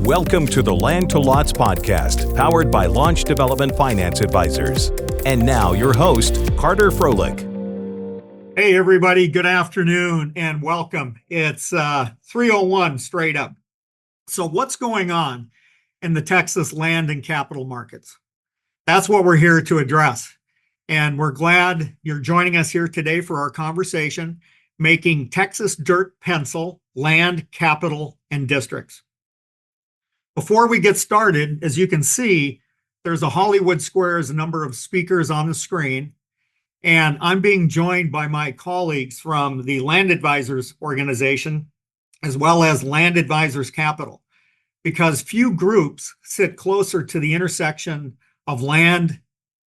Welcome to the Land to Lots podcast, powered by Launch Development Finance Advisors. And now your host, Carter Froelich. Hey everybody, good afternoon and welcome. It's 3:01 straight up. So what's going on in the Texas land and capital markets? That's what we're here to address. And we're glad you're joining us here today for our conversation, making Texas dirt pencil, land, capital, and districts. Before we get started, as you can see, there's a Hollywood Squares number of speakers on the screen, and I'm being joined by my colleagues from the Land Advisors organization, as well as Land Advisors Capital, because few groups sit closer to the intersection of land,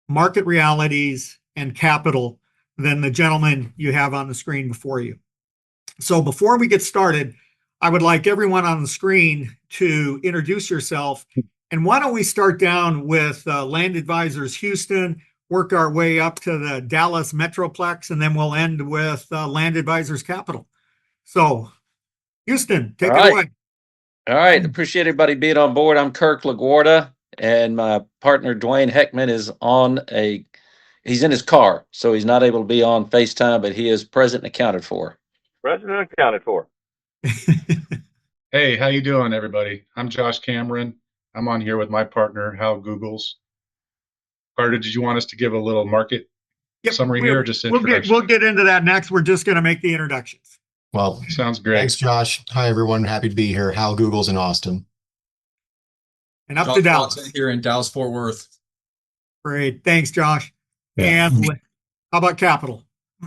market realities, and capital than the gentleman you have on the screen before you. So before we get started, I would like everyone on the screen to introduce yourself. And why don't we start down with Land Advisors Houston, work our way up to the Dallas Metroplex, and then we'll end with Land Advisors Capital. So, Houston, take it away. All right. Appreciate everybody being on board. I'm Kirk LaGuardia, and my partner, Dwayne Heckman, he's in his car, so he's not able to be on FaceTime, but he is present and accounted for. Present and accounted for. Hey, how you doing, everybody? I'm Josh Cameron. I'm on here with my partner, Hal Googles. Carter, did you want us to give a little market summary here, or just introduction? We'll get into that next. We're just going to make the introductions. Well, sounds great. Thanks, Josh. Hi, everyone. Happy to be here. Hal Googles in Austin. And up to Dallas. Here in Dallas-Fort Worth. Great. Thanks, Josh. Yeah. And how about capital?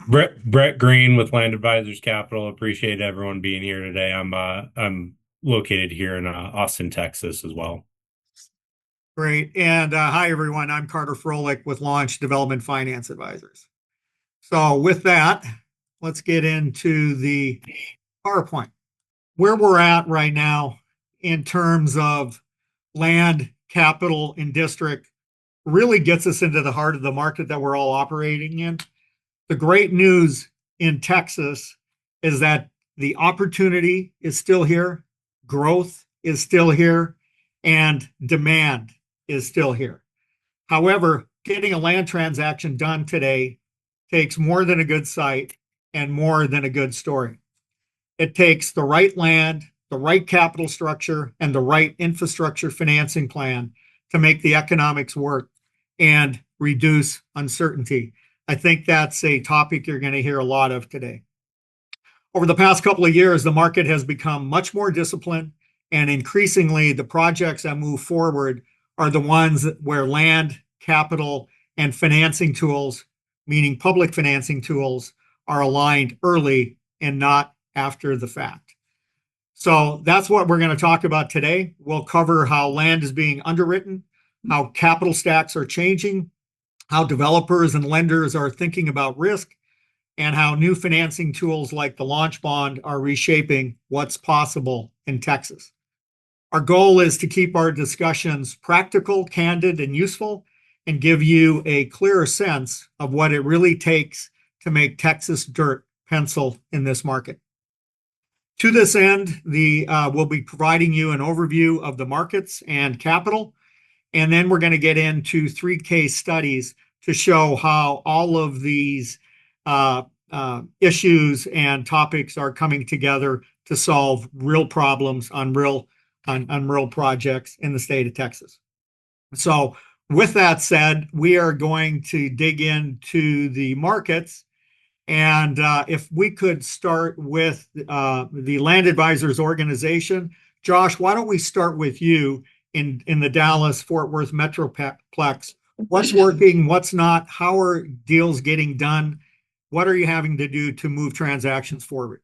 Brett Green with Land Advisors Capital. Appreciate everyone being here today. I'm located here in Austin, Texas as well. Great. And hi, everyone. I'm Carter Froelich with Launch Development Finance Advisors. So with that, let's get into the PowerPoint. Where we're at right now in terms of land, capital, and district really gets us into the heart of the market that we're all operating in. The great news in Texas is that the opportunity is still here, growth is still here, and demand is still here. However, getting a land transaction done today takes more than a good site and more than a good story. It takes the right land, the right capital structure, and the right infrastructure financing plan to make the economics work and reduce uncertainty. I think that's a topic you're going to hear a lot of today. Over the past couple of years, the market has become much more disciplined, and increasingly the projects that move forward are the ones where land, capital, and financing tools, meaning public financing tools, are aligned early and not after the fact. So that's what we're going to talk about today. We'll cover how land is being underwritten, how capital stacks are changing, how developers and lenders are thinking about risk, and how new financing tools like the launch bond are reshaping what's possible in Texas. Our goal is to keep our discussions practical, candid, and useful, and give you a clearer sense of what it really takes to make Texas dirt pencil in this market. To this end, we'll be providing you an overview of the markets and capital, and then we're going to get into 3 case studies to show how all of these issues and topics are coming together to solve real problems on real projects in the state of Texas. So with that said, we are going to dig into the markets. And if we could start with the Land Advisors organization. Josh, why don't we start with you in the Dallas-Fort Worth Metroplex? What's working, what's not? How are deals getting done? What are you having to do to move transactions forward?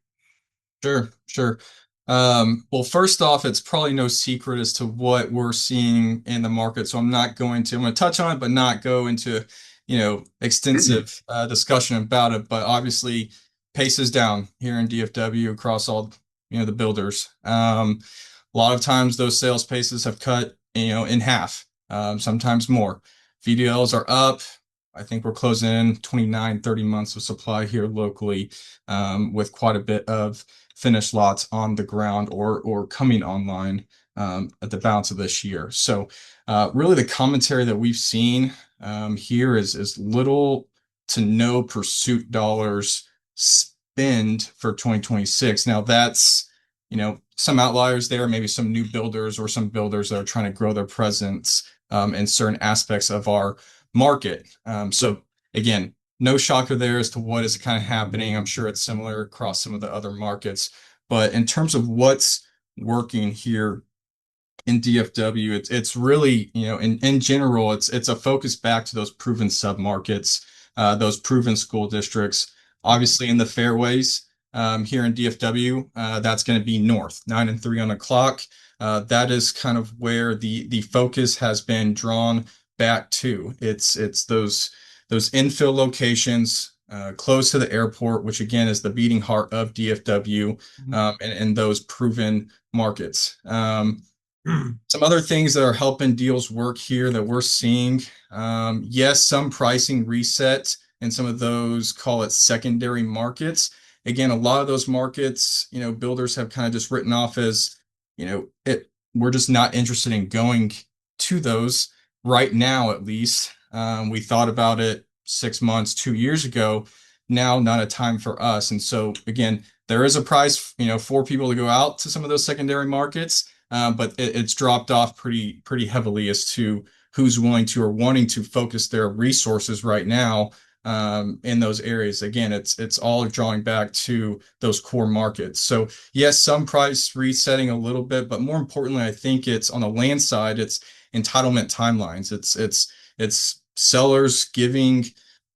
Sure. Well, first off, it's probably no secret as to what we're seeing in the market. So I'm going to touch on it, but not go into, extensive discussion about it. But obviously pace is down here in DFW across all, the builders. A lot of times those sales paces have cut, in half, sometimes more. VDLs are up. I think we're closing in 29, 30 months of supply here locally, with quite a bit of finished lots on the ground or coming online at the balance of this year. So really the commentary that we've seen here is little to no pursuit dollars spend for 2026. Now that's, some outliers there, maybe some new builders or some builders that are trying to grow their presence in certain aspects of our market. So again, no shocker there as to what is kind of happening. I'm sure it's similar across some of the other markets, but in terms of what's working here in DFW, it's really, in general, it's a focus back to those proven submarkets, those proven school districts. Obviously, in the fairways here in DFW, that's going to be north, 9 and 3 on the clock. That is kind of where the focus has been drawn back to. It's those infill locations close to the airport, which again is the beating heart of DFW, and those proven markets. Some other things that are helping deals work here that we're seeing. Yes, some pricing reset in some of those, call it secondary markets. Again, a lot of those markets, builders have kind of just written off as, we're just not interested in going to those right now, at least. We thought about it 6 months, 2 years ago. Now, not a time for us. And so, again, there is a price, for people to go out to some of those secondary markets. But it's dropped off pretty heavily as to who's willing to or wanting to focus their resources right now in those areas. Again, it's all drawing back to those core markets. So yes, some price resetting a little bit, but more importantly, I think it's on the land side, it's entitlement timelines. It's sellers giving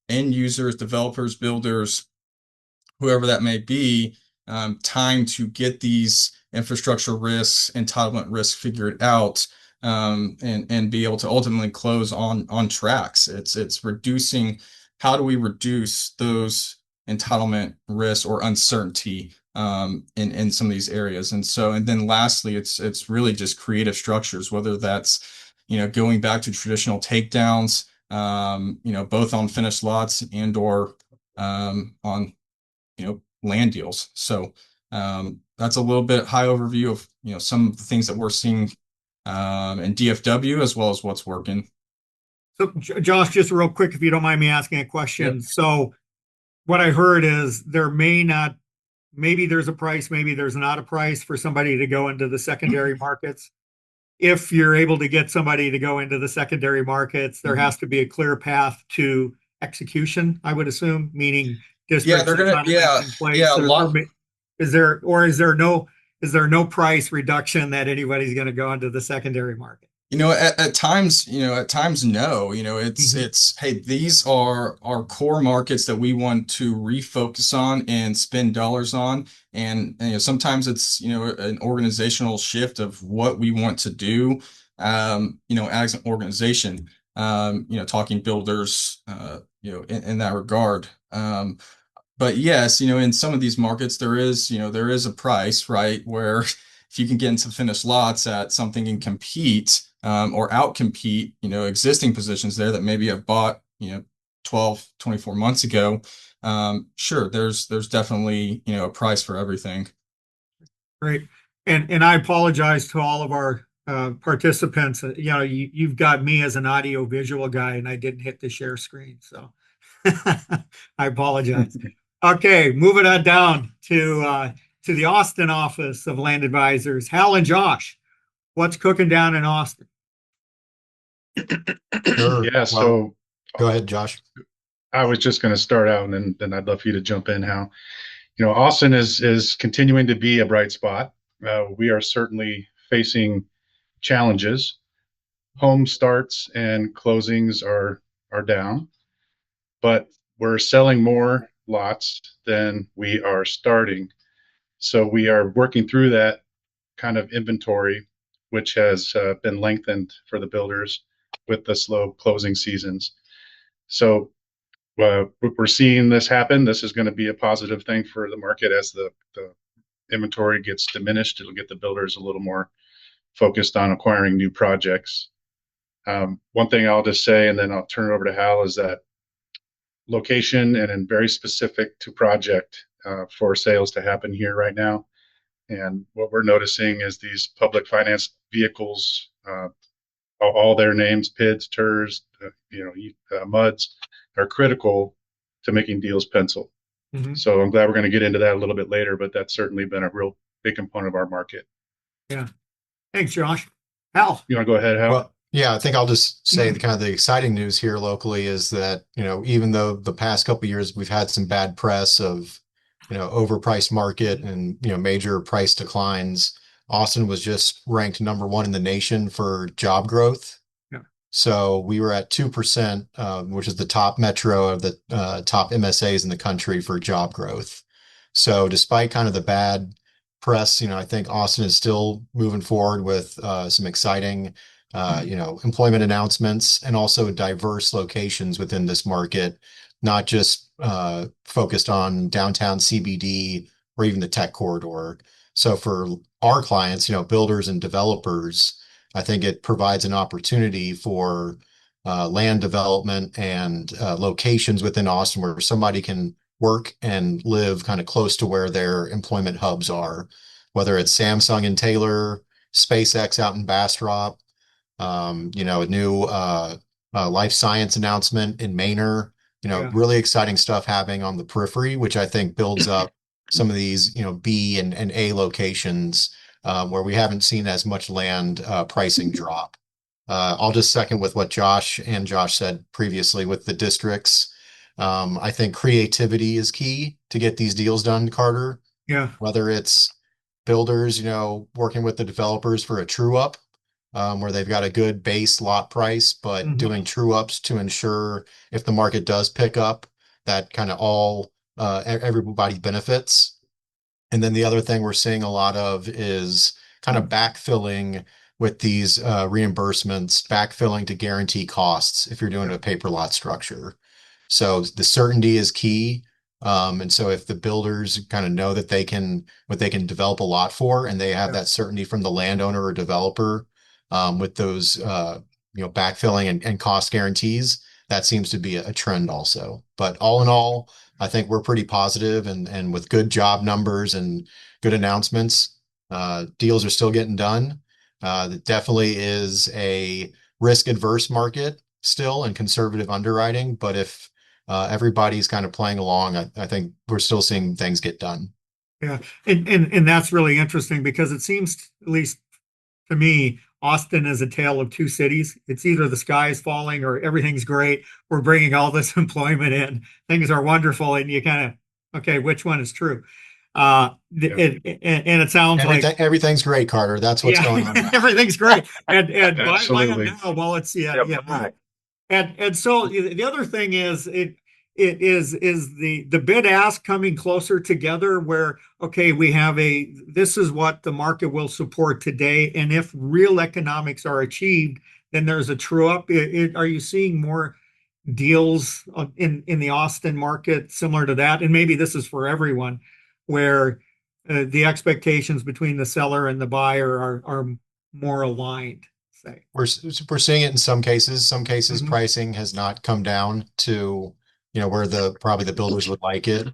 end users, developers, builders, whoever that may be, time to get these infrastructure risks, entitlement risks figured out, and be able to ultimately close on tracks. It's reducing. How do we reduce those entitlement risks or uncertainty in some of these areas? And then lastly, it's really just creative structures, whether that's going back to traditional takedowns, both on finished lots and or on land deals. So that's a little bit high overview of some of the things that we're seeing in DFW as well as what's working. So Josh, just real quick, if you don't mind me asking a question. Yep. So what I heard is maybe there's a price, maybe there's not a price for somebody to go into the secondary markets. If you're able to get somebody to go into the secondary markets, there has to be a clear path to execution, I would assume, meaning districts. They're gonna, in place. Is there no price reduction that anybody's going to go into the secondary market? At times, no. It's hey, these are our core markets that we want to refocus on and spend dollars on. And sometimes it's an organizational shift of what we want to do. As an organization, talking builders, in that regard. But yes, in some of these markets, there is a price, right? Where if you can get into finished lots at something and compete, or outcompete, existing positions there that maybe have bought, 12, 24 months ago. Sure, there's definitely, a price for everything. Great. And I apologize to all of our participants. You've got me as an audio visual guy and I didn't hit the share screen. So I apologize. Okay, moving on down to the Austin office of Land Advisors. Hal and Josh, what's cooking down in Austin? Sure. Yeah, so go ahead, Josh. I was just going to start out, and then I'd love for you to jump in, Hal. Austin is continuing to be a bright spot. We are certainly facing challenges. Home starts and closings are down, but we're selling more lots than we are starting. So we are working through that kind of inventory, which has been lengthened for the builders with the slow closing seasons. So we're seeing this happen. This is going to be a positive thing for the market as the inventory gets diminished. It'll get the builders a little more focused on acquiring new projects. One thing I'll just say, and then I'll turn it over to Hal, is that location and very specific to project for sales to happen here right now. And what we're noticing is these public finance vehicles, all their names, PIDs, TERS, MUDs, are critical to making deals pencil. Mhm. So I'm glad we're going to get into that a little bit later, but that's certainly been a real big component of our market. Yeah. Thanks, Josh. Hal. You want to go ahead, Hal? Well, yeah, I think I'll just say the kind of the exciting news here locally is that, even though the past couple of years we've had some bad press of, overpriced market and, major price declines, Austin was just ranked #1 in the nation for job growth. Yeah. So we were at 2%, which is the top metro of the top MSAs in the country for job growth. So despite kind of the bad press, I think Austin is still moving forward with some exciting, employment announcements and also diverse locations within this market, not just focused on downtown CBD or even the tech corridor. So for our clients, builders and developers, I think it provides an opportunity for land development and locations within Austin where somebody can work and live kind of close to where their employment hubs are, whether it's Samsung in Taylor, SpaceX out in Bastrop, a new life science announcement in Manor, Yeah. really exciting stuff happening on the periphery, which I think builds up some of these, B and A locations where we haven't seen as much land pricing drop. I'll just second with what Josh said previously with the districts. I think creativity is key to get these deals done, Carter. Yeah. Whether it's builders, working with the developers for a true up, where they've got a good base lot price, but Mhm. doing true ups to ensure if the market does pick up, that kind of everybody benefits. And then the other thing we're seeing a lot of is kind of backfilling with these reimbursements, backfilling to guarantee costs if you're doing a paper lot structure. So the certainty is key. And so if the builders kind of know that what they can develop a lot for, and they have Yeah. that certainty from the landowner or developer, with those, backfilling and cost guarantees, that seems to be a trend also. But all in all, I think we're pretty positive and with good job numbers and good announcements, deals are still getting done. It definitely is a risk adverse market still and conservative underwriting, but if everybody's kind of playing along, I think we're still seeing things get done. Yeah. And that's really interesting because it seems, at least to me, Austin is a tale of two cities. It's either the sky is falling or everything's great. We're bringing all this employment in. Things are wonderful. And you kind of, okay, which one is true? And it sounds like Everything's great, Carter. That's what's going on now. everything's great. And buy Absolutely. land now, well, it's Yep. Right. And so the other thing is it is the bid ask coming closer together where, okay, we have this is what the market will support today. And if real economics are achieved, then there's a true up. Are you seeing more deals in the Austin market similar to that? And maybe this is for everyone, where the expectations between the seller and the buyer are more aligned, say. We're seeing it in some cases. Some cases Mhm. pricing has not come down to, where probably the builders would like it.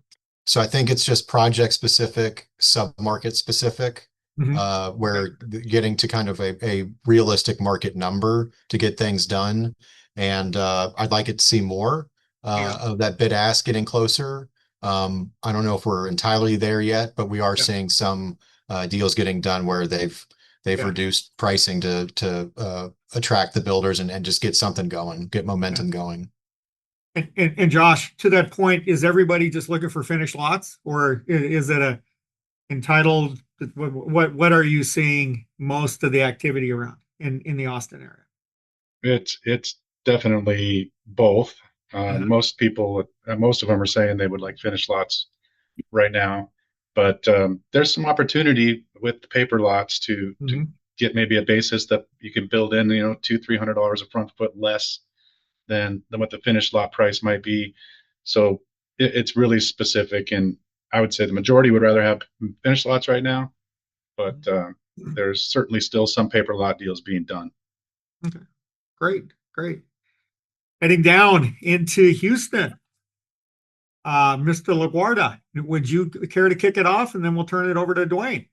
So I think it's just project specific, sub-market specific, Mhm. where getting to kind of a realistic market number to get things done. And I'd like it to see more Yeah. of that bid ask getting closer. I don't know if we're entirely there yet, but we are Yeah. seeing some deals getting done where they've Yeah. reduced pricing to attract the builders and just get something going, get momentum going. And Josh, to that point, is everybody just looking for finished lots, or is it a entitled? What are you seeing most of the activity around in the Austin area? It's definitely both. Uh-huh. Most of them are saying they would like finished lots right now, but there's some opportunity with the paper lots to Mhm. get maybe a basis that you can build in, $200-300 a front foot less than what the finished lot price might be. So it's really specific, and I would say the majority would rather have finished lots right now, but there's certainly still some paper lot deals being done. Okay, great. Heading down into Houston. Mr. LaGuardia, would you care to kick it off, and then we'll turn it over to Dwayne?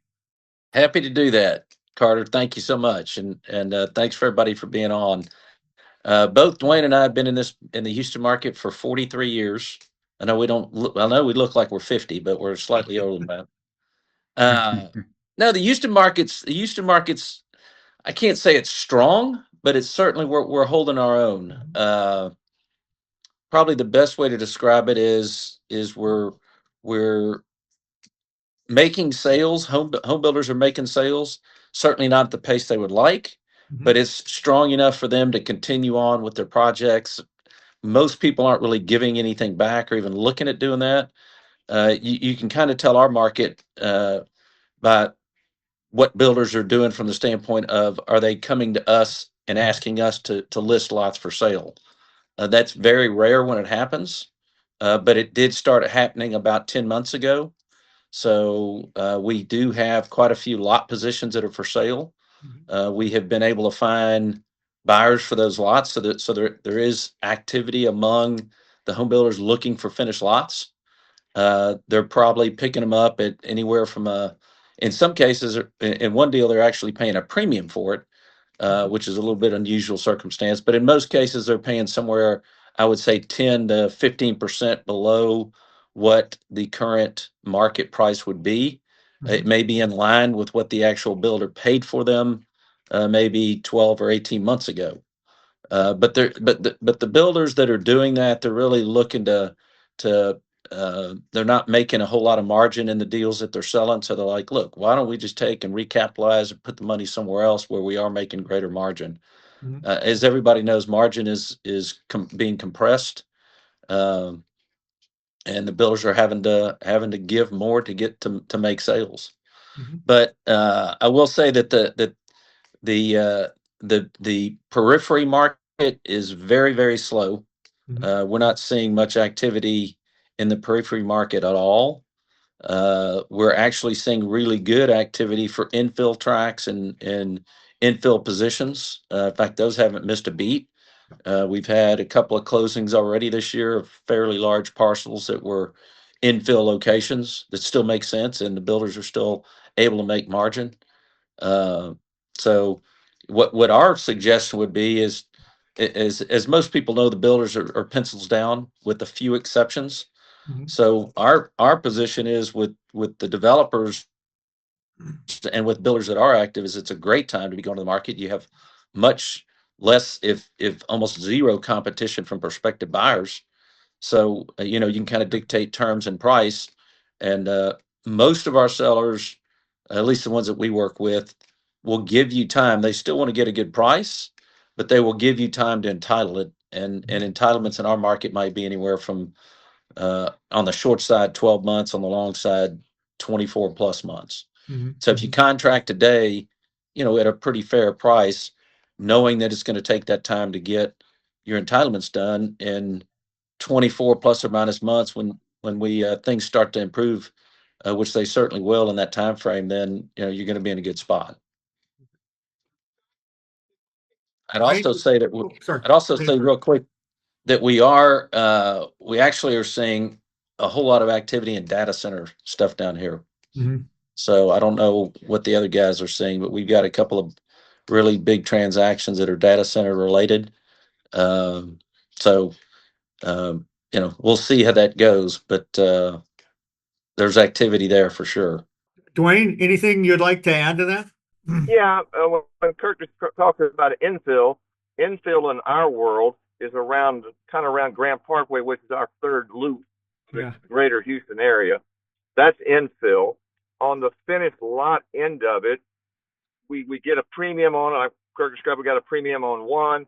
Happy to do that, Carter. Thank you so much, and thanks for everybody for being on. Both Dwayne and I have been in the Houston market for 43 years. I know we don't. I know we look like we're 50, but we're slightly older than that. No, the Houston markets. I can't say it's strong, but it's certainly we're holding our own. Probably the best way to describe it is we're making sales. Home builders are making sales. Certainly not at the pace they would like, but it's strong enough for them to continue on with their projects. Most people aren't really giving anything back or even looking at doing that. You can kind of tell our market by what builders are doing from the standpoint of, are they coming to us and asking us to list lots for sale? That's very rare when it happens, but it did start happening about 10 months ago. So we do have quite a few lot positions that are for sale. We have been able to find buyers for those lots, so there is activity among the home builders looking for finished lots. They're probably picking them up at anywhere from in some cases, in one deal, they're actually paying a premium for it, which is a little bit unusual circumstance. But in most cases, they're paying somewhere, I would say, 10 to 15% below what the current market price would be. It may be in line with what the actual builder paid for them, maybe 12 or 18 months ago. But the builders that are doing that, they're really looking to they're not making a whole lot of margin in the deals that they're selling. So they're like, look, why don't we just take and recapitalize and put the money somewhere else where we are making greater margin? As everybody knows, margin is being compressed, and the builders are having to give more to get to make sales. But I will say that the periphery market is very, very slow. We're not seeing much activity in the periphery market at all. We're actually seeing really good activity for infill tracks and infill positions. In fact, those haven't missed a beat. We've had a couple of closings already this year of fairly large parcels that were infill locations that still make sense, and the builders are still able to make margin. So what our suggestion would be is, as most people know, the builders are pencils down with a few exceptions. So our position is with the developers and with builders that are active, is it's a great time to be going to the market. You have much less, if almost zero, competition from prospective buyers. So you can kind of dictate terms and price. And most of our sellers, at least the ones that we work with, will give you time. They still want to get a good price, but they will give you time to entitle it. And entitlements in our market might be anywhere from, on the short side, 12 months, on the long side, 24 plus months. So if you contract today, at a pretty fair price, knowing that it's going to take that time to get your entitlements done, in 24 plus or minus months, when we things start to improve, which they certainly will in that time frame, then you're going to be in a good spot. I'd also say real quick that we actually are seeing a whole lot of activity in data center stuff down here. So I don't know what the other guys are seeing, but we've got a couple of really big transactions that are data center related. So we'll see how that goes, but there's activity there for sure. Dwayne, anything you'd like to add to that? Yeah, when Kirk just talked about infill in our world is around Grand Parkway, which is our third loop, the greater Houston area. That's infill. On the finished lot end of it, we get a premium on it. Kirk described, we got a premium on one.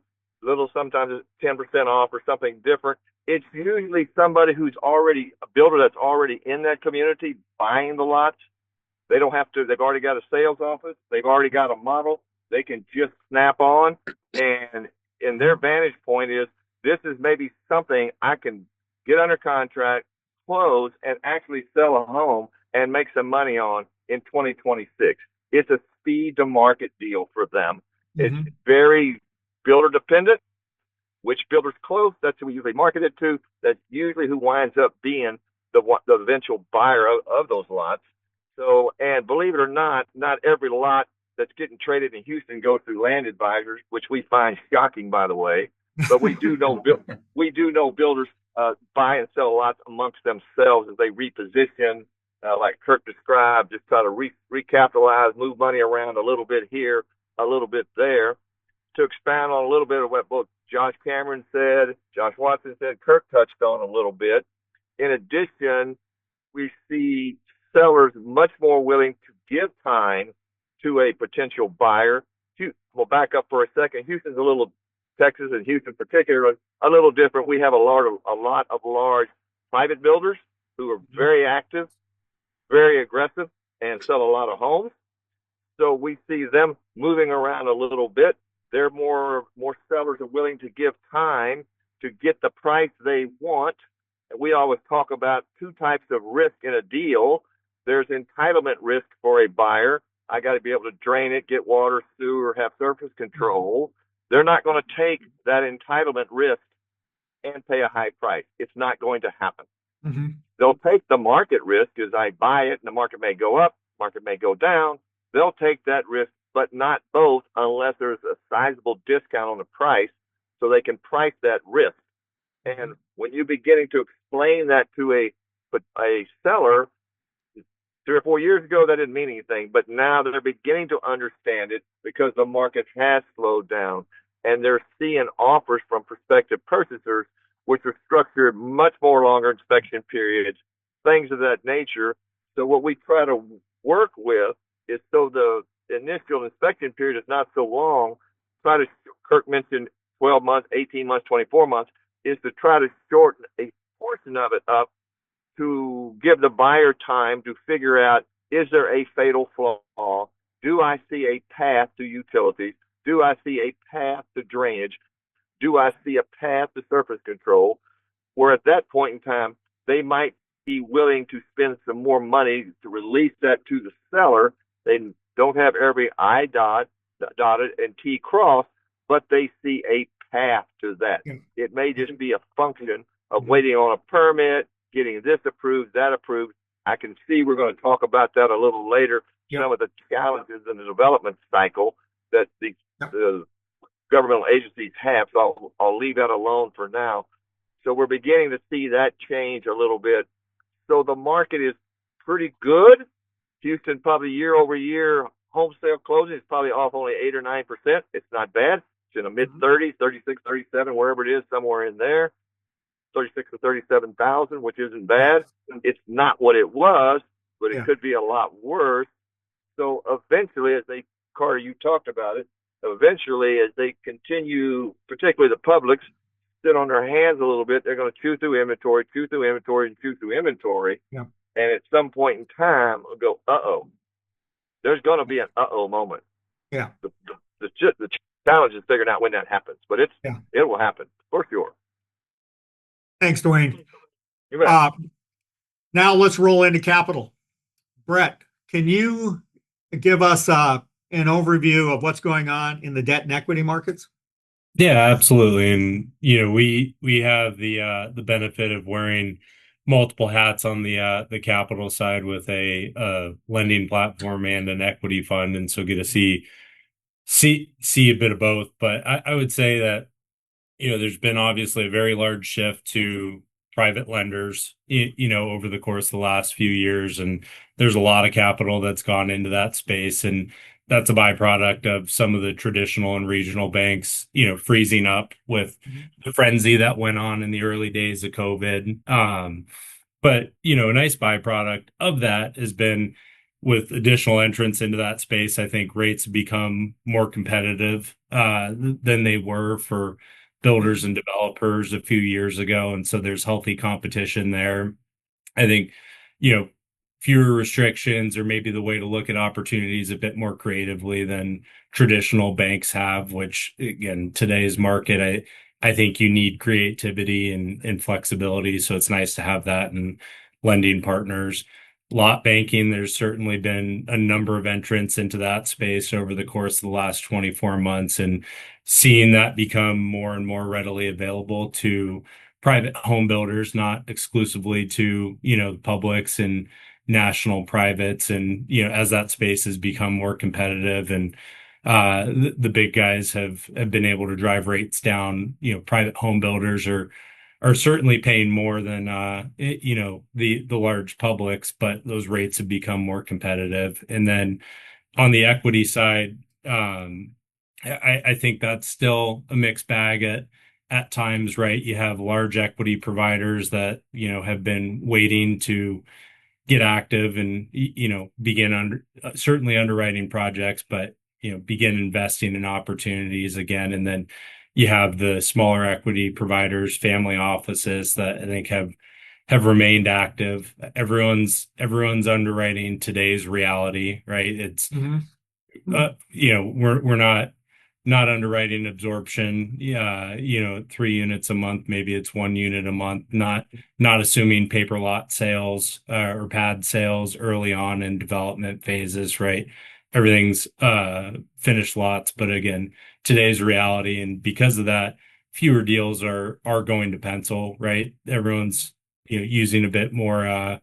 Sometimes it's 10% off or something different. It's usually somebody who's already a builder that's already in that community buying the lots. They don't have to. They've already got a sales office. They've already got a model. They can just snap on. And their vantage point is, this is maybe something I can get under contract, close, and actually sell a home and make some money on in 2026. It's a speed to market deal for them. It's very builder dependent. Which builders close, that's who we usually market it to. That's usually who winds up being the eventual buyer of those lots. So, and believe it or not every lot that's getting traded in Houston goes through land advisors, which we find shocking, by the way. But we do know builders buy and sell lots amongst themselves as they reposition, like Kirk described, just try to recapitalize, move money around a little bit here, a little bit there. To expand on a little bit of what both Josh Cameron said, Josh Watson said, Kirk touched on a little bit. In addition, we see sellers much more willing to give time to a potential buyer. We'll back up for a second. Houston's a little, Texas and Houston particularly, a little different. We have a lot of large private builders who are very active, very aggressive, and sell a lot of homes. So we see them moving around a little bit. They're more sellers are willing to give time to get the price they want. And we always talk about two types of risk in a deal. There's entitlement risk for a buyer. I got to be able to drain it, get water, sewer, have surface control. They're not going to take that entitlement risk and pay a high price. It's not going to happen. Mm-hmm. They'll take the market risk as I buy it, and the market may go up, market may go down. They'll take that risk, but not both unless there's a sizable discount on the price so they can price that risk. And when you're beginning to explain that to a seller, 3 or 4 years ago, that didn't mean anything, but now they're beginning to understand it because the market has slowed down and they're seeing offers from prospective purchasers, which are structured much more longer inspection periods, things of that nature. So what we try to work with is so the initial inspection period is not so long. Kirk mentioned 12 months, 18 months, 24 months, is to try to shorten a portion of it up to give the buyer time to figure out, is there a fatal flaw? Do I see a path to utilities? Do I see a path to drainage? Do I see a path to surface control? Where at that point in time, they might be willing to spend some more money to release that to the seller. They don't have every I dotted and T crossed, but they see a path to that. It may just be a function of waiting on a permit, getting this approved, that approved. I can see we're going to talk about that a little later. Some of the challenges in the development cycle that the governmental agencies have. So I'll leave that alone for now. So we're beginning to see that change a little bit. So the market is pretty good. Houston, probably year over year, home sale closing is probably off only 8 or 9%. It's not bad. It's in the mid 30s, 36, 37, wherever it is, somewhere in there. 36 to 37,000, which isn't bad. It's not what it was, but it could be a lot worse. So eventually, Carter, you talked about it, eventually as they continue, particularly the publics, sit on their hands a little bit, they're going to chew through inventory, Yeah. And at some point in time, they'll go, uh-oh. There's going to be an uh-oh moment. Yeah. The challenge is figuring out when that happens, but it will happen for sure. Thanks, Dwayne. Now let's roll into capital. Brett, can you give us an overview of what's going on in the debt and equity markets? Yeah, absolutely. And we have the benefit of wearing multiple hats on the capital side with a lending platform and an equity fund, and so get to see a bit of both. But I would say that there's been obviously a very large shift to private lenders, over the course of the last few years, and there's a lot of capital that's gone into that space, and that's a byproduct of some of the traditional and regional banks, freezing up with the frenzy that went on in the early days of COVID. But a nice byproduct of that has been with additional entrants into that space. I think rates have become more competitive than they were for builders and developers a few years ago. And so there's healthy competition there. I think, fewer restrictions or maybe the way to look at opportunities a bit more creatively than traditional banks have, which again, today's market, I think you need creativity and flexibility. So it's nice to have that in lending partners. Lot banking, there's certainly been a number of entrants into that space over the course of the last 24 months, and seeing that become more and more readily available to private home builders, not exclusively to, the publics and national privates. And, as that space has become more competitive and the big guys have been able to drive rates down, private home builders are certainly paying more than the large publics, but those rates have become more competitive. And then on the equity side, I think that's still a mixed bag at times, right? You have large equity providers that have been waiting to get active and begin certainly underwriting projects, but begin investing in opportunities again. And then you have the smaller equity providers, family offices that I think have remained active. Everyone's underwriting today's reality, right? It's we're not underwriting absorption, 3 units a month, maybe it's 1 unit a month, not assuming paper lot sales or pad sales early on in development phases, right? Everything's finished lots, but again, today's reality, and because of that, fewer deals are going to pencil, right? Everyone's using a bit more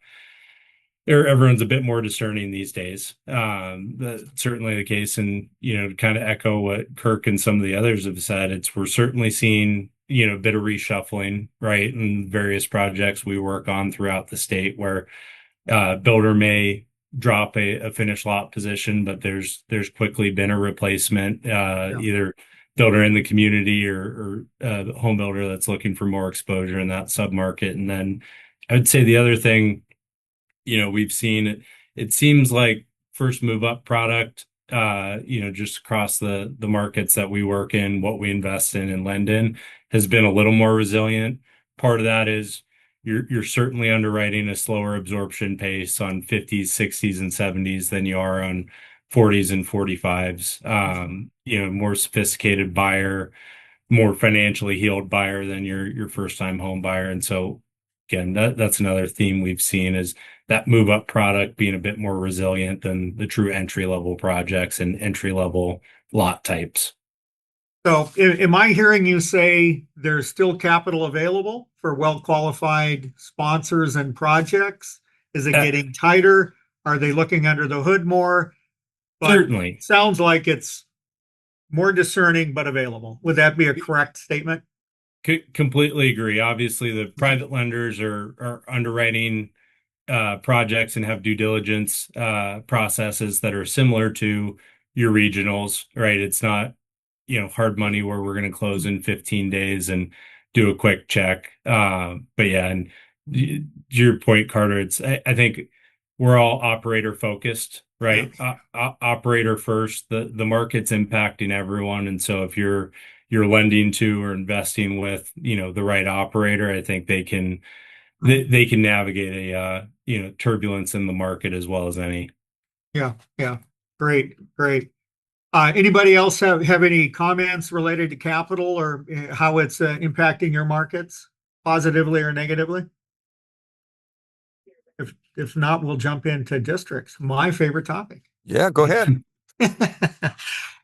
everyone's a bit more discerning these days. That's certainly the case. And, to kind of echo what Kirk and some of the others have said, we're certainly seeing, a bit of reshuffling, right? In various projects we work on throughout the state where builder may drop a finished lot position, but there's quickly been a replacement, either builder in the community or home builder that's looking for more exposure in that submarket. And then I'd say the other thing, we've seen it seems like first move up product, just across the markets that we work in, what we invest in and lend in has been a little more resilient. Part of that is you're certainly underwriting a slower absorption pace on 50s, 60s, and 70s than you are on 40s and 45s. More sophisticated buyer, more financially healed buyer than your first time home buyer. And so again, that's another theme we've seen is that move up product being a bit more resilient than the true entry level projects and entry level lot types. So am I hearing you say there's still capital available for well-qualified sponsors and projects? Is it getting tighter? Are they looking under the hood more? But certainly. Sounds like it's more discerning, but available. Would that be a correct statement? Completely agree. Obviously, the private lenders are underwriting projects and have due diligence processes that are similar to your regionals, right? It's not, hard money where we're going to close in 15 days and do a quick check. But yeah, and to your point, Carter, I think we're all operator focused, right? Yeah. Operator first. The market's impacting everyone, and so if you're lending to or investing with, the right operator, I think they can navigate a turbulence in the market as well as any. Yeah. Great. Anybody else have any comments related to capital or how it's impacting your markets positively or negatively? If not, we'll jump into districts, my favorite topic. Yeah, go ahead.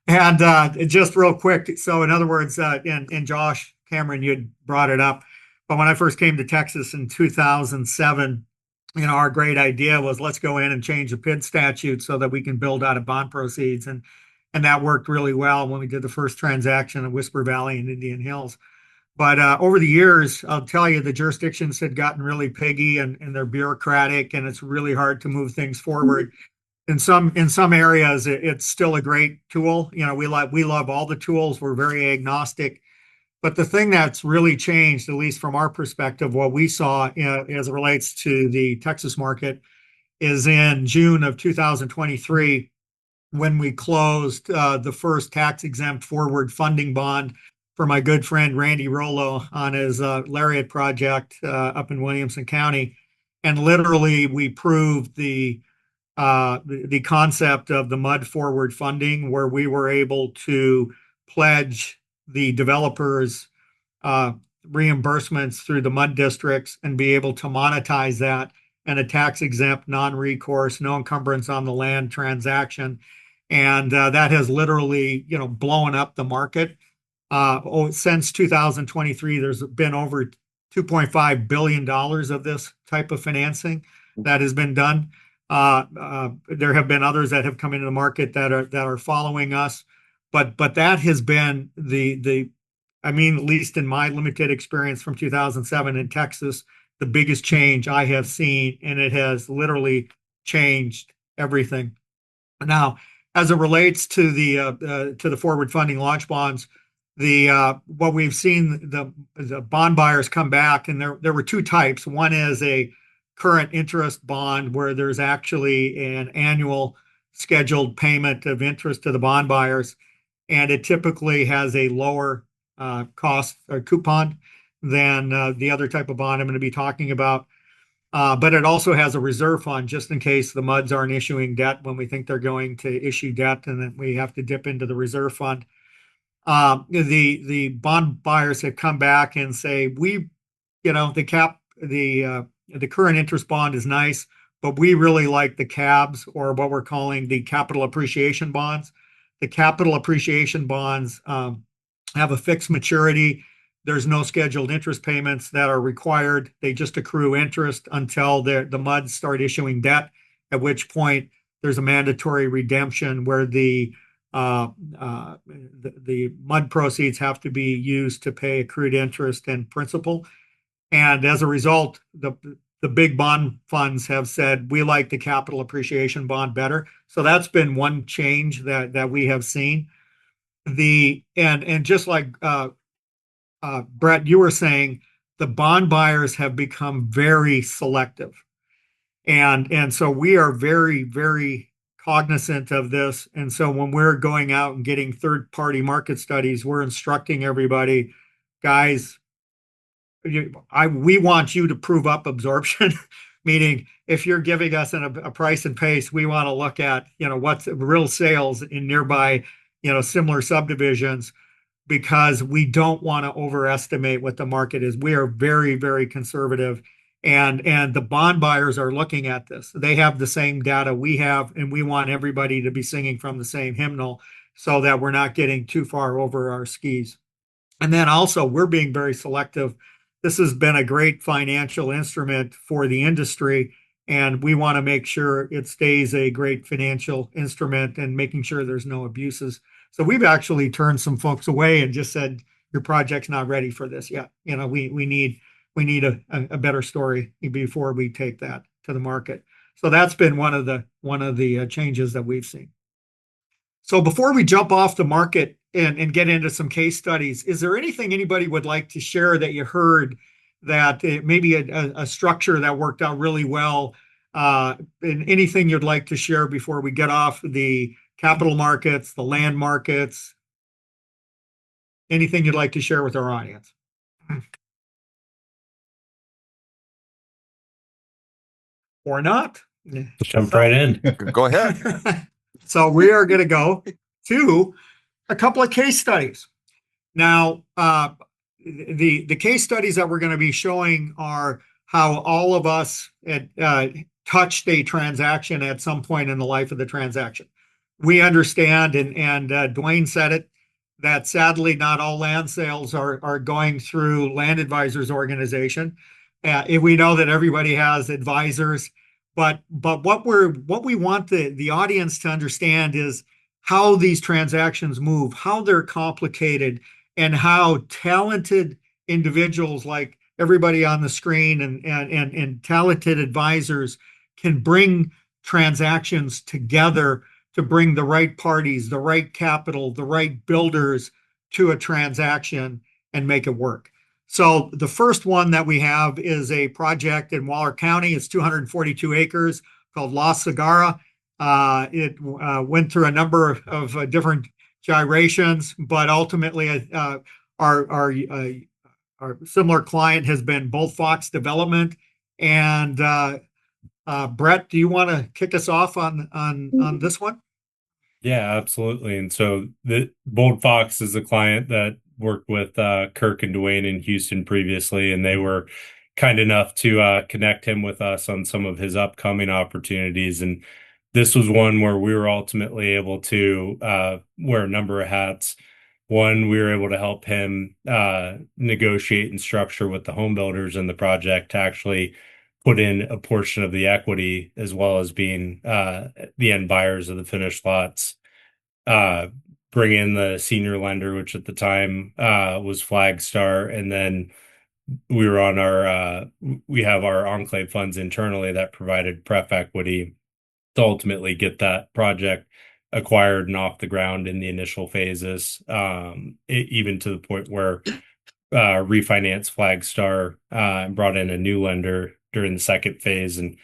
And just real quick, so in other words, and Josh Cameron, you'd brought it up, but when I first came to Texas in 2007, our great idea was let's go in and change the PID statute so that we can build out of bond proceeds, and that worked really well when we did the first transaction in Whisper Valley and Indian Hills. But over the years, I'll tell you, the jurisdictions had gotten really piggy and they're bureaucratic, and it's really hard to move things forward. In some areas, it's still a great tool. We love all the tools. We're very agnostic. But the thing that's really changed, at least from our perspective, what we saw as it relates to the Texas market, is in June of 2023 when we closed the first tax-exempt forward funding bond for my good friend Randy Rollo on his Lariat project up in Williamson County. And literally, we proved the concept of the MUD forward funding, where we were able to pledge the developers reimbursements through the MUD districts and be able to monetize that in a tax-exempt, non-recourse, no encumbrance on the land transaction. And that has literally, blown up the market. Since 2023, there's been over $2.5 billion of this type of financing that has been done. There have been others that have come into the market that are following us, but that has been I mean, at least in my limited experience from 2007 in Texas, the biggest change I have seen, and it has literally changed everything. Now, as it relates to the forward funding launch bonds, what we've seen the bond buyers come back, and there were two types. One is a current interest bond where there's actually an annual scheduled payment of interest to the bond buyers, and it typically has a lower cost or coupon than the other type of bond I'm going to be talking about. But it also has a reserve fund just in case the MUDs aren't issuing debt when we think they're going to issue debt, and then we have to dip into the reserve fund. The bond buyers have come back and say, the current interest bond is nice, but we really like the CABs, or what we're calling the capital appreciation bonds. The capital appreciation bonds have a fixed maturity. There's no scheduled interest payments that are required. They just accrue interest until the MUDs start issuing debt, at which point there's a mandatory redemption where the MUD proceeds have to be used to pay accrued interest and principal. And as a result, the big bond funds have said, we like the capital appreciation bond better. So that's been one change that we have seen. And just like Brett, you were saying, the bond buyers have become very selective. And so we are very, very cognizant of this. And so when we're going out and getting third-party market studies, we're instructing everybody, guys, we want you to prove up absorption, meaning if you're giving us a price and pace, we want to look at, what's real sales in nearby, similar subdivisions, because we don't want to overestimate what the market is. We are very, very conservative. And the bond buyers are looking at this. They have the same data we have, and we want everybody to be singing from the same hymnal so that we're not getting too far over our skis. And then also, we're being very selective. This has been a great financial instrument for the industry, and we want to make sure it stays a great financial instrument and making sure there's no abuses. So we've actually turned some folks away and just said, your project's not ready for this yet. We need a better story before we take that to the market. So that's been one of the changes that we've seen. So before we jump off the market and get into some case studies, is there anything anybody would like to share that you heard that maybe a structure that worked out really well, and anything you'd like to share before we get off the capital markets, the land markets, anything you'd like to share with our audience? Or not? Jump right in. Go ahead. So we are going to go to a couple of case studies. Now, the case studies that we're going to be showing are how all of us touched a transaction at some point in the life of the transaction. We understand, and Dwayne said it, that sadly not all land sales are going through Land Advisors Organization. We know that everybody has advisors, but what we want the audience to understand is how these transactions move, how they're complicated, and how talented individuals like everybody on the screen and talented advisors can bring transactions together to bring the right parties, the right capital, the right builders to a transaction and make it work. So the first one that we have is a project in Waller County. It's 242 acres called La Sagara. It went through a number of different gyrations, but ultimately our similar client has been Bullfox Development. And Brett, do you want to kick us off on this one? Yeah, absolutely. And so the Bold Fox is a client that worked with Kirk and Dwayne in Houston previously, and they were kind enough to connect him with us on some of his upcoming opportunities. And this was one where we were ultimately able to wear a number of hats. One, we were able to help him negotiate and structure with the home builders in the project to actually put in a portion of the equity, as well as being the end buyers of the finished lots. Bring in the senior lender, which at the time was Flagstar, and then we were on we have our enclave funds internally that provided pref equity to ultimately get that project acquired and off the ground in the initial phases, even to the point where refinance Flagstar and brought in a new lender during the second phase and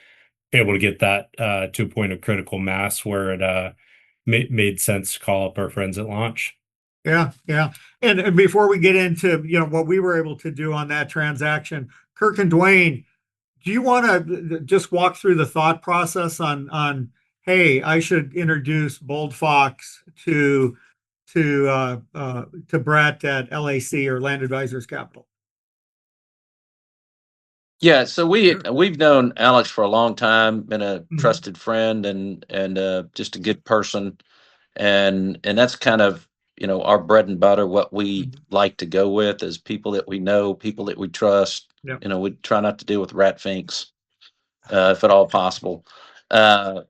able to get that to a point of critical mass where it made sense to call up our friends at launch. Yeah, yeah. And before we get into, what we were able to do on that transaction, Kirk and Dwayne, do you want to just walk through the thought process on, hey, I should introduce Bold Fox to Brett at LAC or Land Advisors Capital? Yeah, so we've known Alex for a long time, been a Mhm. trusted friend and just a good person, and that's kind of our bread and butter. What we Mhm. like to go with is people that we know, people that we trust. Yep. We try not to deal with rat finks, if at all possible. Uh,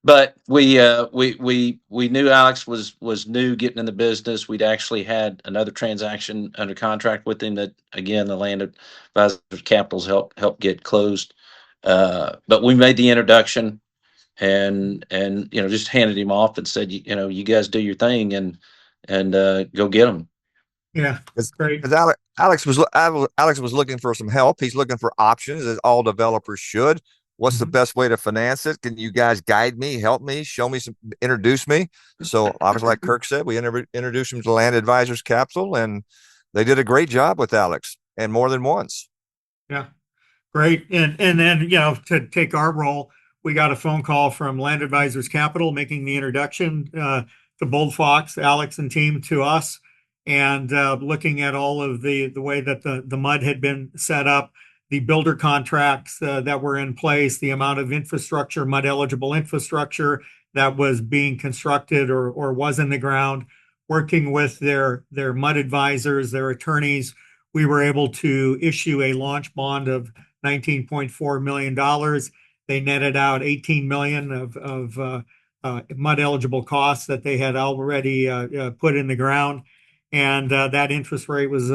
but we knew Alex was new getting in the business. We'd actually had another transaction under contract with him that again the Land Advisors Capitals helped get closed. But we made the introduction and just handed him off and said you guys do your thing and go get them. Yeah, great. Because Alex was looking for some help. He's looking for options, as all developers should. What's the Mhm. best way to finance it? Can you guys guide me, help me, show me some, introduce me? So obviously, like Kirk said, we introduced him to Land Advisors Capital, and they did a great job with Alex, and more than once. Yeah, great. And then, to take our role, we got a phone call from Land Advisors Capital making the introduction to Bold Fox, Alex and team to us, and looking at all of the way that the mud had been set up, the builder contracts that were in place, the amount of infrastructure, mud eligible infrastructure that was being constructed or was in the ground, working with their mud advisors, their attorneys. We were able to issue a launch bond of $19.4 million. They netted out 18 million of mud eligible costs that they had already put in the ground. And that interest rate was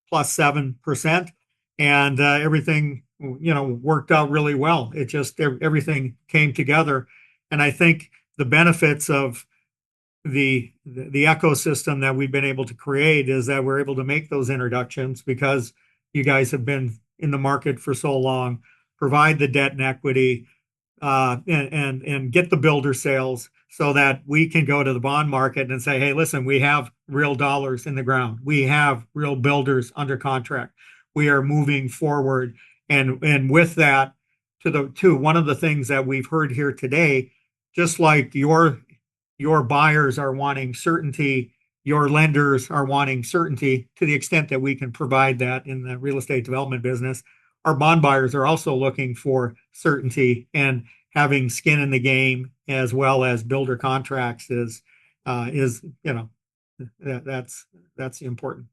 plus 7%. And everything, worked out really well. It just, everything came together. And I think the benefits of the ecosystem that we've been able to create is that we're able to make those introductions because you guys have been in the market for so long, provide the debt and equity, and get the builder sales so that we can go to the bond market and say, hey, listen, we have real dollars in the ground. We have real builders under contract. We are moving forward. And with that, to one of the things that we've heard here today, just like your buyers are wanting certainty, your lenders are wanting certainty to the extent that we can provide that in the real estate development business. Our bond buyers are also looking for certainty, and having skin in the game as well as builder contracts is that's the important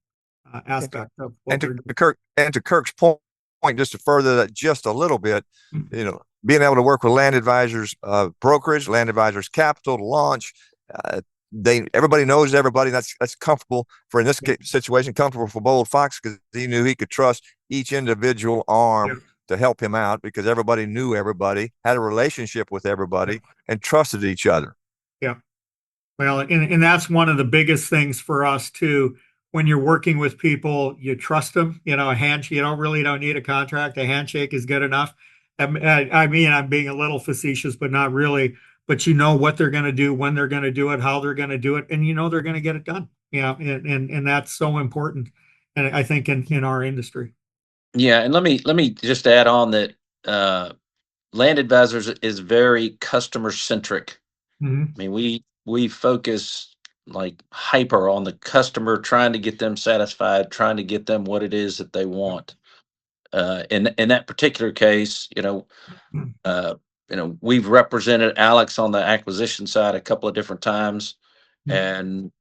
aspect of what we're doing. And to Kirk's point, just to further that just a little bit, being able to work with Land Advisors brokerage, Land Advisors Capital to launch. Everybody knows everybody. That's comfortable for, in this situation, comfortable for Bold Fox because he knew he could trust each individual arm to help him out because everybody knew everybody, had a relationship with everybody, and trusted each other. Yeah. Well, and that's one of the biggest things for us too. When you're working with people, you trust them. A handshake, you don't need a contract. A handshake is good enough. I mean, I'm being a little facetious, but not really. But you know what they're going to do, when they're going to do it, how they're going to do it, and they're going to get it done. And that's so important. And I think in our industry. Yeah, and let me just add on that Land Advisors is very customer centric. Mhm. I mean, we focus like hyper on the customer, trying to get them satisfied, trying to get them what it is that they want. In that particular case, we've represented Alex on the acquisition side a couple of different times, and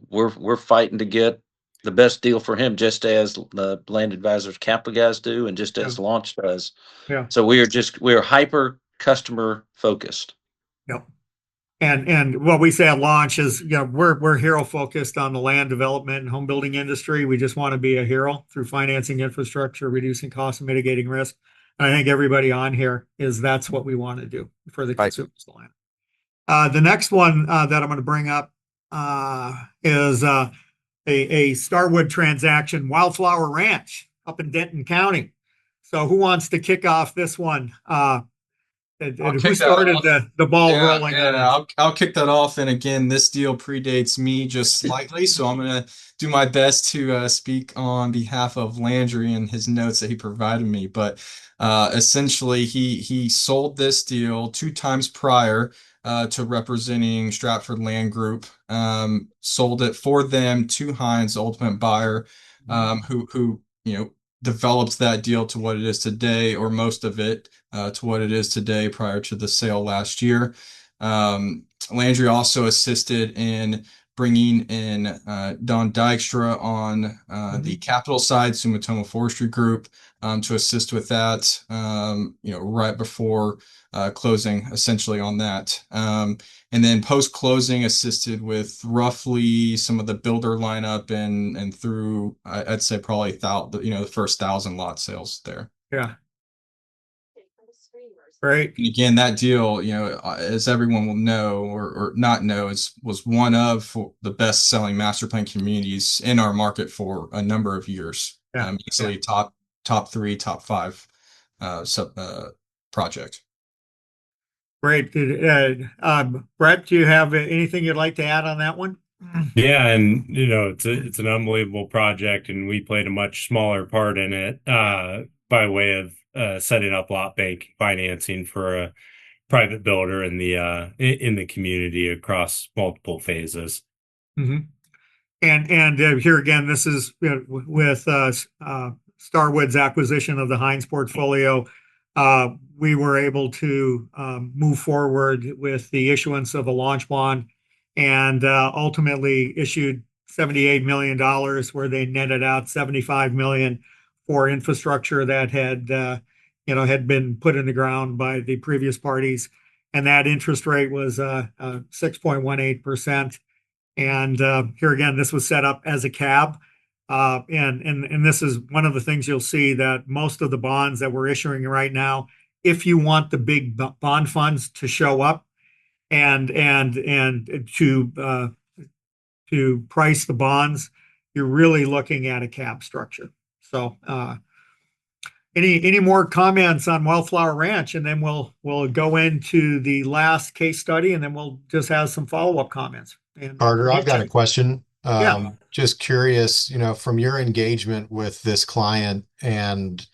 we're fighting to get the best deal for him, just as the Land Advisors Capital guys do, and just as Launch does. Yeah. So we're hyper customer focused. Yep. And what we say at Launch is, we're hero focused on the land development and home building industry. We just want to be a hero through financing infrastructure, reducing costs, and mitigating risk. And I think everybody on here that's what we want to do for the consumers of land. The next one that I'm going to bring up is a Starwood transaction, Wildflower Ranch up in Denton County. So who wants to kick off this one? Who started the ball rolling? I'll kick that off. And again, this deal predates me just slightly, so I'm going to do my best to speak on behalf of Landry and his notes that he provided me. But essentially, he sold this deal 2 times prior to representing Stratford Land Group. Sold it for them to Hines, the ultimate buyer, who developed that deal to what it is today, or most of it to what it is today prior to the sale last year. Landry also assisted in bringing in Don Dykstra on the capital side, Sumitomo Forestry Group, to assist with that, right before closing, essentially, on that. And then post-closing assisted with roughly some of the builder lineup and through, I'd say probably the first 1,000 lot sales there. Yeah. Right. And again, that deal, as everyone will know or not know, was one of the best-selling master plan communities in our market for a number of years. Easily top 3, top 5 project. Great. Brett, do you have anything you'd like to add on that one? Yeah, and it's an unbelievable project, and we played a much smaller part in it by way of setting up lot bank financing for a private builder in the community across multiple phases. Mm-hmm. And here again, this is with Starwood's acquisition of the Hines portfolio. We were able to move forward with the issuance of a launch bond, and ultimately issued $78 million, where they netted out $75 million for infrastructure that had been put in the ground by the previous parties, and that interest rate was 6.18%. And here again, this was set up as a cab. And this is one of the things you'll see, that most of the bonds that we're issuing right now, if you want the big bond funds to show up and to price the bonds, you're really looking at a cab structure. So any more comments on Wildflower Ranch, and then we'll go into the last case study, and then we'll just have some follow-up comments. And Carter, I've got a question. Yeah. Just curious, from your engagement with this client and,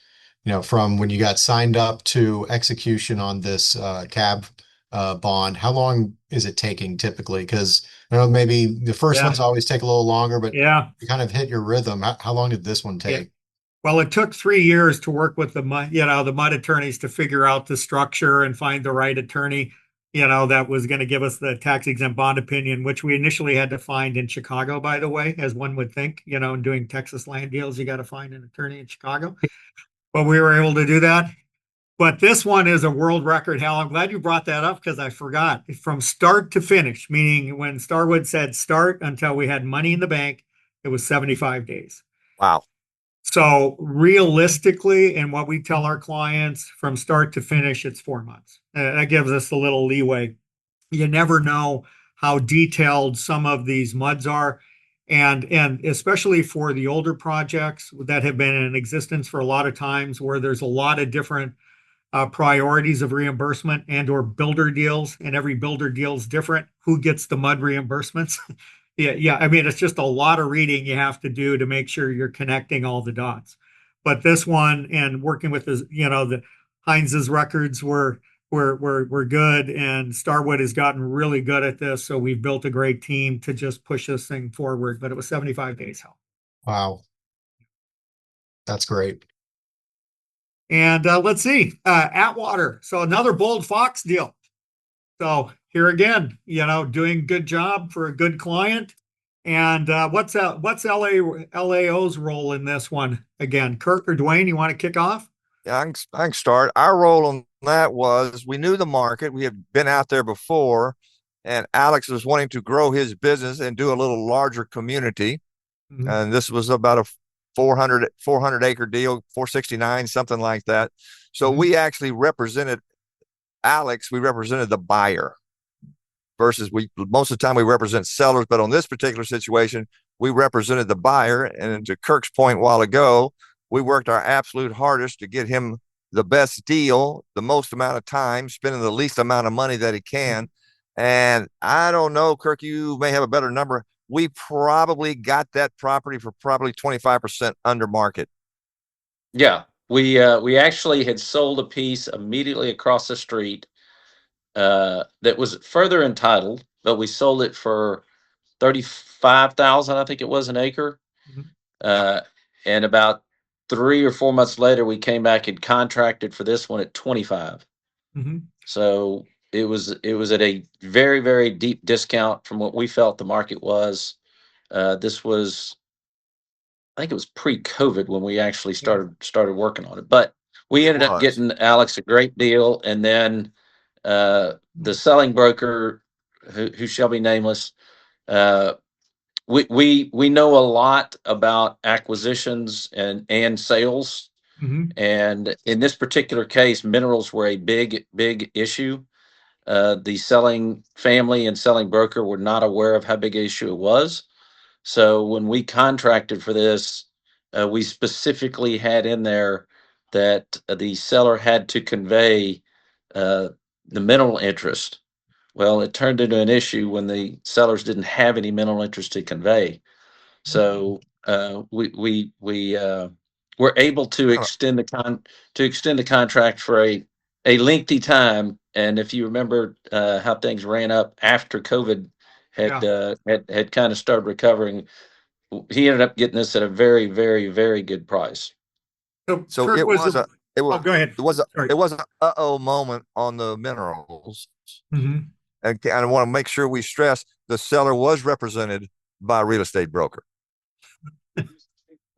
from when you got signed up to execution on this cab bond, how long is it taking typically? Because maybe the first ones always take a little longer, but you kind of hit your rhythm. How long did this one take? Well, it took 3 years to work with the MUD attorneys to figure out the structure and find the right attorney, that was going to give us the tax exempt bond opinion, which we initially had to find in Chicago, by the way, as one would think, in doing Texas land deals, you got to find an attorney in Chicago. But we were able to do that. But this one is a world record. Hal, I'm glad you brought that up, because I forgot. From start to finish, meaning when Starwood said start until we had money in the bank, it was 75 days. Wow. So realistically, and what we tell our clients, from start to finish, it's 4 months. That gives us a little leeway. You never know how detailed some of these MUDs are. And especially for the older projects that have been in existence for a lot of times, where there's a lot of different priorities of reimbursement and or builder deals, and every builder deal is different. Who gets the MUD reimbursements? Yeah. I mean, it's just a lot of reading you have to do to make sure you're connecting all the dots. But this one, and working with the Hines's records were good, and Starwood has gotten really good at this. So we've built a great team to just push this thing forward. But it was 75 days. Wow. That's great. And let's see, Atwater. So another Bold Fox deal. So here again, doing good job for a good client. And what's LAO's role in this one again? Kirk or Dwayne, you want to kick off? Yeah, I can start. Our role on that was we knew the market. We had been out there before, and Alex was wanting to grow his business and do a little larger community. Mhm. And this was about a 400 acre deal, 469, something like that. So we actually represented Alex. We represented the buyer versus most of the time we represent sellers, but on this particular situation, we represented the buyer. And to Kirk's point a while ago, we worked our absolute hardest to get him the best deal, the most amount of time, spending the least amount of money that he can. And I don't know, Kirk, you may have a better number. We probably got that property for probably 25% under market. Yeah, we actually had sold a piece immediately across the street that was further entitled, but we sold it for 35,000, I think it was, an acre. Mhm. Uh, and about 3 or 4 months later, we came back and contracted for this one at 25. Mhm. So it was at a very, very deep discount from what we felt the market was. This was, I think it was pre-COVID when we actually started working on it. But we ended up getting Alex a great deal, and then the selling broker, who shall be nameless, uh, we know a lot about acquisitions and sales. Mhm. And in this particular case, minerals were a big issue. The selling family and selling broker were not aware of how big an issue it was. So when we contracted for this, we specifically had in there that the seller had to convey uh, the mineral interest. Well, it turned into an issue when the sellers didn't have any mineral interest to convey. So we were able to extend the contract for a lengthy time. And if you remember how things ran up after COVID had kind of started recovering, he ended up getting this at a very, very, very good price. So Kirk it was a oh, go ahead. it was an uh-oh moment on the minerals. Mhm. And I want to make sure we stress the seller was represented by a real estate broker.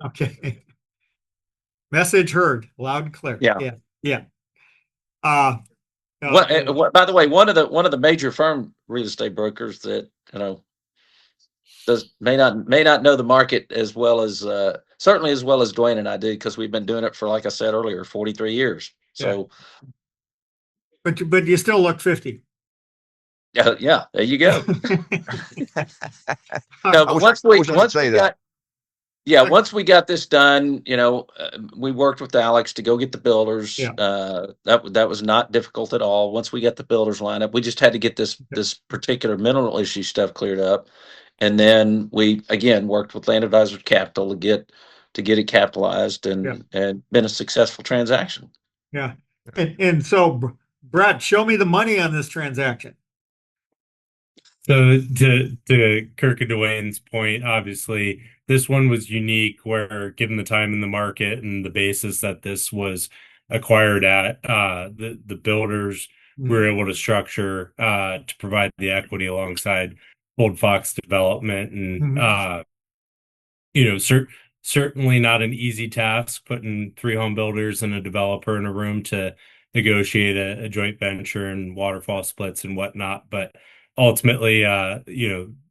Okay. Message heard loud and clear. Yeah. Yeah. Yeah. Uh, By the way, one of the major firm real estate brokers that may not know the market as well as certainly as well as Dwayne and I do, because we've been doing it for, like I said earlier, 43 years. So but you still look 50. Yeah, there you go. No, No, but once we got this done, we worked with Alex to go get the builders. Yeah. That was not difficult at all. Once we got the builders lined up, we just had to get this particular mineral issue stuff cleared up, and then we again worked with Land Advisors Capital to get it capitalized and been a successful transaction. Yeah. And so, Brett, show me the money on this transaction. So to Kirk and Dwayne's point, obviously this one was unique where, given the time in the market and the basis that this was acquired at, the builders were able to structure to provide the equity alongside Old Fox Development, and certainly not an easy task putting three home builders and a developer in a room to negotiate a joint venture and waterfall splits and whatnot. But ultimately,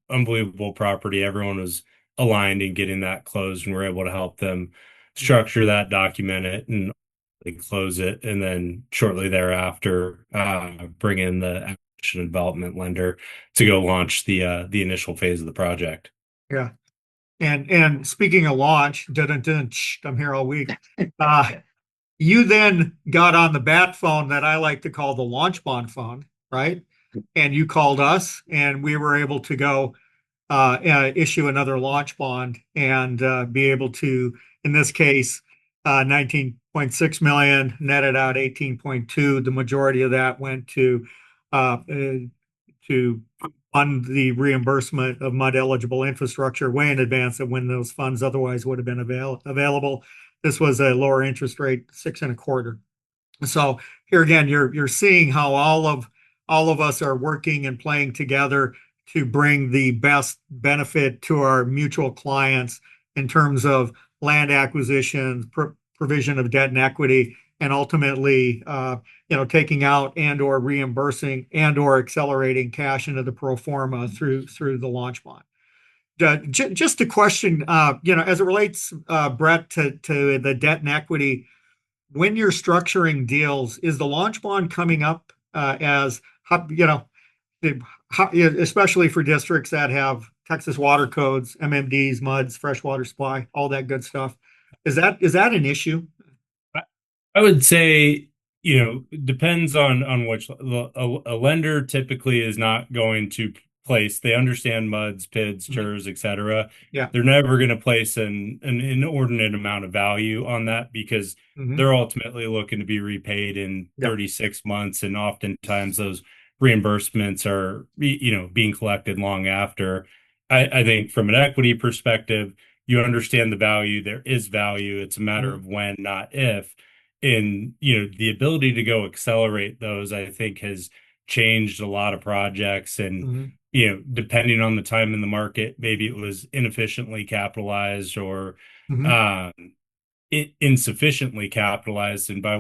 unbelievable property. Everyone was aligned in getting that closed, and we're able to help them structure that, document it, and close it. And then shortly thereafter, bring in the acquisition and development lender to go launch the initial phase of the project. Yeah. And speaking of launch, I'm here all week. You then got on the bat phone that I like to call the launch bond phone, right? And you called us, and we were able to go issue another launch bond and be able to, in this case, 19.6 million, netted out 18.2. The majority of that went to fund the reimbursement of MUD eligible infrastructure way in advance of when those funds otherwise would have been available. This was a lower interest rate, 6.25. So here again, you're seeing how all all of us are working and playing together to bring the best benefit to our mutual clients in terms of land acquisition, provision of debt and equity, and ultimately, taking out and or reimbursing and or accelerating cash into the pro forma through the launch bond. Just a question, as it relates, Brett, to the debt and equity, when you're structuring deals, is the launch bond coming up especially for districts that have Texas water codes, MMDs, MUDs, freshwater supply, all that good stuff? Is that an issue? I would say, depends on which a lender typically is not going to place. They understand MUDs, PIDs, TERS, etc. Yeah. They're never going to place an inordinate amount of value on that because they're ultimately looking to be repaid in 36 months, and oftentimes those reimbursements are, being collected long after. I think from an equity perspective, you understand the value. There is value. It's a matter of when, not if. And, the ability to go accelerate those, I think, has changed a lot of projects. And, depending on the time in the market, maybe it was inefficiently capitalized or insufficiently capitalized. And by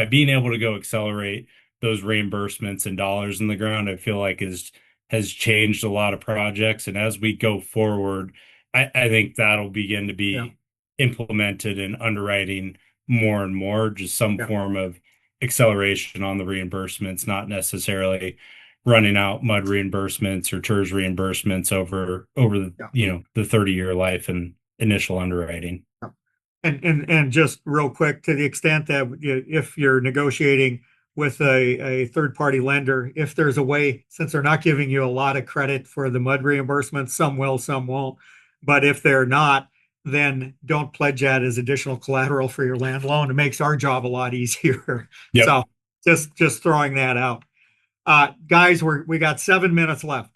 being able to go accelerate those reimbursements and dollars in the ground, I feel like has changed a lot of projects. And as we go forward, I think that'll begin to be implemented in underwriting more and more, just some form of acceleration on the reimbursements, not necessarily running out MUD reimbursements or TERS reimbursements over the 30-year life and initial underwriting. And just real quick, to the extent that if you're negotiating with a third-party lender, if there's a way, since they're not giving you a lot of credit for the MUD reimbursements, some will, some won't. But if they're not, then don't pledge that as additional collateral for your land loan. It makes our job a lot easier. So just throwing that out. Guys, we got 7 minutes left.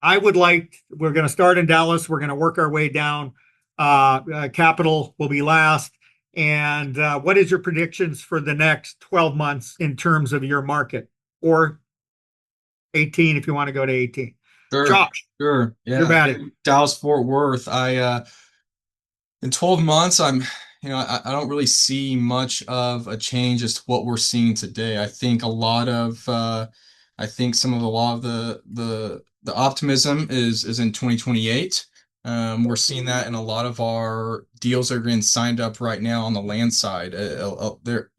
We're going to start in Dallas. We're going to work our way down. Capital will be last. And what is your predictions for the next 12 months in terms of your market, or 18 if you want to go to 18? Sure. Josh, sure. Yeah. You're batting. Dallas Fort Worth. In 12 months, I don't really see much of a change as to what we're seeing today. I think a lot of the optimism is in 2028. We're seeing that in a lot of our deals that are getting signed up right now on the land side. There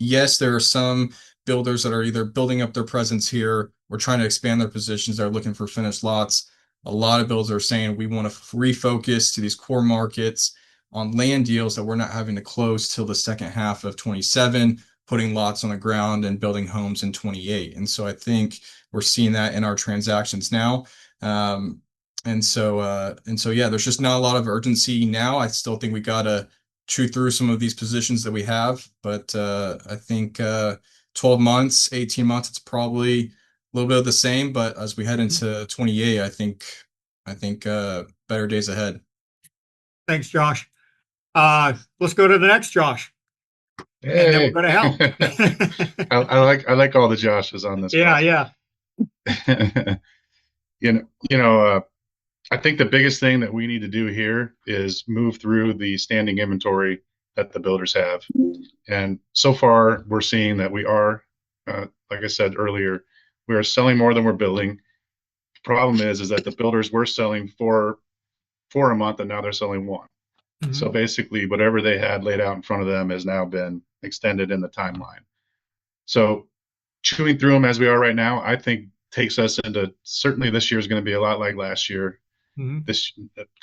are some builders that are either building up their presence here or trying to expand their positions. They're looking for finished lots. A lot of builders are saying we want to refocus to these core markets on land deals that we're not having to close till the second half of 27, putting lots on the ground and building homes in 28. And so I think we're seeing that in our transactions now. There's just not a lot of urgency now. I still think we got to chew through some of these positions that we have, but I think 12 months, 18 months, it's probably a little bit of the same. But as we head into 28, I think better days ahead. Thanks, Josh. Let's go to the next Josh. Hey. And then we're going to help. I like all the Joshes on this. Yeah. I think the biggest thing that we need to do here is move through the standing inventory that the builders have. And so far, we're seeing that we are, like I said earlier, we are selling more than we're building. The problem is that the builders were selling for a month, and now they're selling one. So basically, whatever they had laid out in front of them has now been extended in the timeline. So chewing through them as we are right now, I think takes us into, certainly this year is going to be a lot like last year. This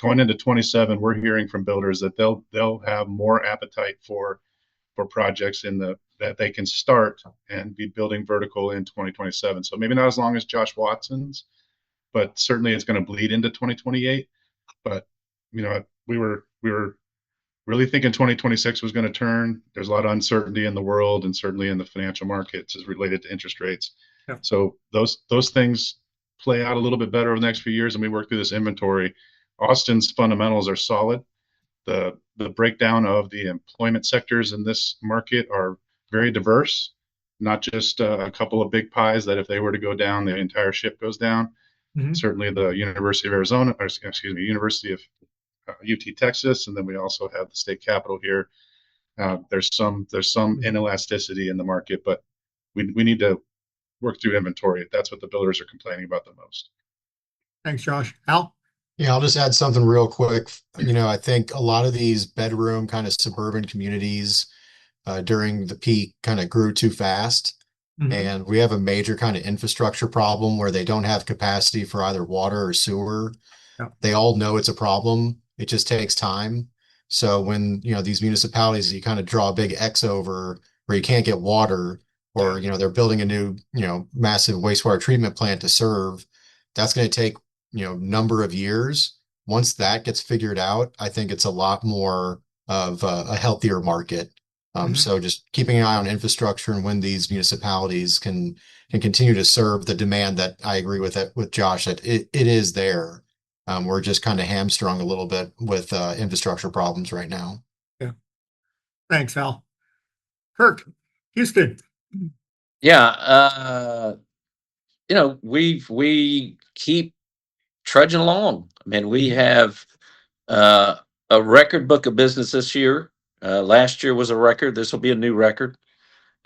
going into 27, we're hearing from builders that they'll have more appetite for projects that they can start and be building vertical in 2027. So maybe not as long as Josh Watson's, but certainly it's going to bleed into 2028. But we were really thinking 2026 was going to turn. There's a lot of uncertainty in the world and certainly in the financial markets as related to interest rates. Yeah. So those things play out a little bit better over the next few years, and we work through this inventory. Austin's fundamentals are solid. The breakdown of the employment sectors in this market are very diverse. not just a couple of big pies that if they were to go down, the entire ship goes down. Certainly the University of Arizona, or excuse me, University of UT Texas, and then we also have the state capitol here. There's some inelasticity in the market, but we need to work through inventory. That's what the builders are complaining about the most. Thanks, Josh. Al? Yeah, I'll just add something real quick. I think a lot of these bedroom kind of suburban communities during the peak kind of grew too fast. And we have a major kind of infrastructure problem where they don't have capacity for either water or sewer. Yep. They all know it's a problem. It just takes time. So when, these municipalities, you kind of draw a big X over where you can't get water, or, they're building a new, massive wastewater treatment plant to serve, that's going to take, number of years. Once that gets figured out, I think it's a lot more of a healthier market. So just keeping an eye on infrastructure and when these municipalities can continue to serve the demand that I agree with Josh, that it is there. We're just kind of hamstrung a little bit with infrastructure problems right now. Yeah. Thanks, Al. Kirk, Houston. Yeah. We keep trudging along. I mean, we have a record book of business this year. Last year was a record. This will be a new record.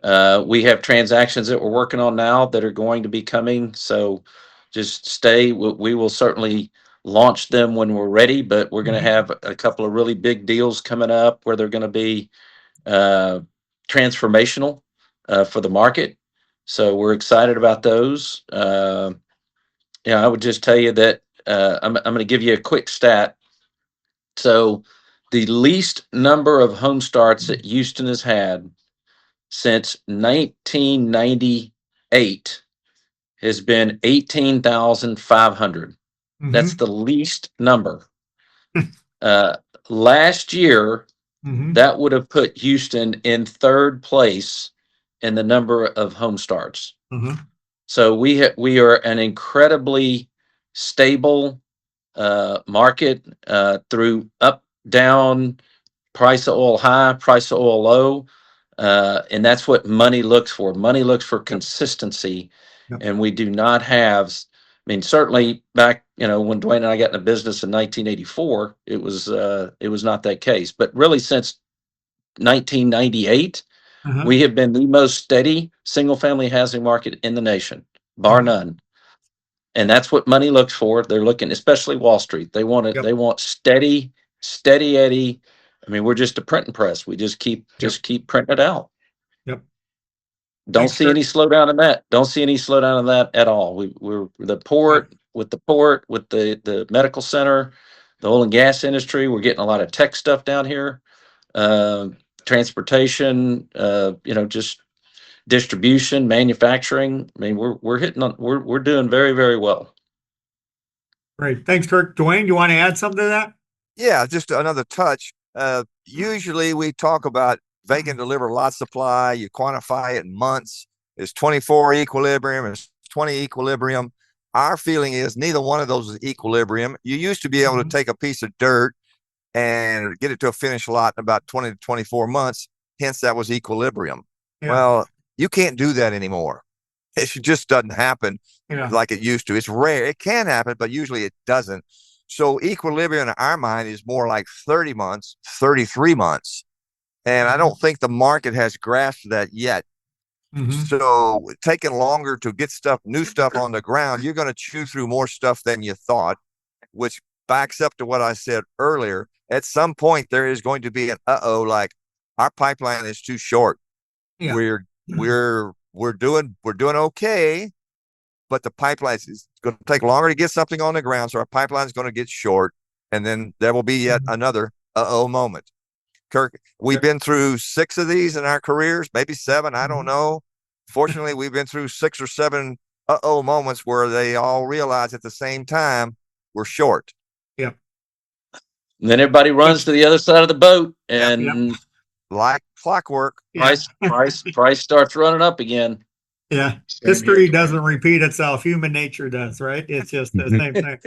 We have transactions that we're working on now that are going to be coming. So just stay. We will certainly launch them when we're ready, but we're going to have a couple of really big deals coming up where they're going to be transformational for the market. So we're excited about those. I would just tell you that I'm going to give you a quick stat. So the least number of home starts that Houston has had since 1998 has been 18,500. That's the least number. Last year, that would have put Houston in third place in the number of home starts. So we are an incredibly stable market through up, down, price of oil high, price of oil low. And that's what money looks for. Money looks for consistency. Yep. And we do not have, certainly back, when Dwayne and I got in the business in 1984, it was not that case. But really since 1998, we have been the most steady single family housing market in the nation, bar none. And that's what money looks for. They're looking, especially Wall Street. They want it. Yep. They want steady Eddie. We're just a printing press. We just keep printing it out. Yep. Don't see any slowdown in that. Don't see any slowdown in that at all. We're the port with the medical center, the oil and gas industry. We're getting a lot of tech stuff down here. Transportation, just distribution, manufacturing. We're doing very, very well. Great. Thanks, Kirk. Dwayne, you want to add something to that? Yeah, just another touch. Usually we talk about vacant delivered lot supply. You quantify it in months. It's 24 equilibrium. It's 20 equilibrium. Our feeling is neither one of those is equilibrium. You used to be able to take a piece of dirt and get it to a finished lot in about 20 to 24 months. Hence, that was equilibrium. Yeah. Well, you can't do that anymore. It just doesn't happen like it used to. It's rare. It can happen, but usually it doesn't. So equilibrium in our mind is more like 30 months, 33 months. And I don't think the market has grasped that yet. So taking longer to get new stuff on the ground, you're going to chew through more stuff than you thought, which backs up to what I said earlier. At some point, there is going to be an like our pipeline is too short. Yeah. We're doing okay, but the pipeline is going to take longer to get something on the ground. So our pipeline is going to get short, and then there will be yet another moment. Kirk, we've been through 6 of these in our careers, maybe 7. I don't know. Fortunately, we've been through 6 or 7 moments where they all realize at the same time we're short. Yep. And then everybody runs to the other side of the boat, and like clockwork, price starts running up again. Yeah, history doesn't repeat itself. Human nature does, right? It's just the same thing.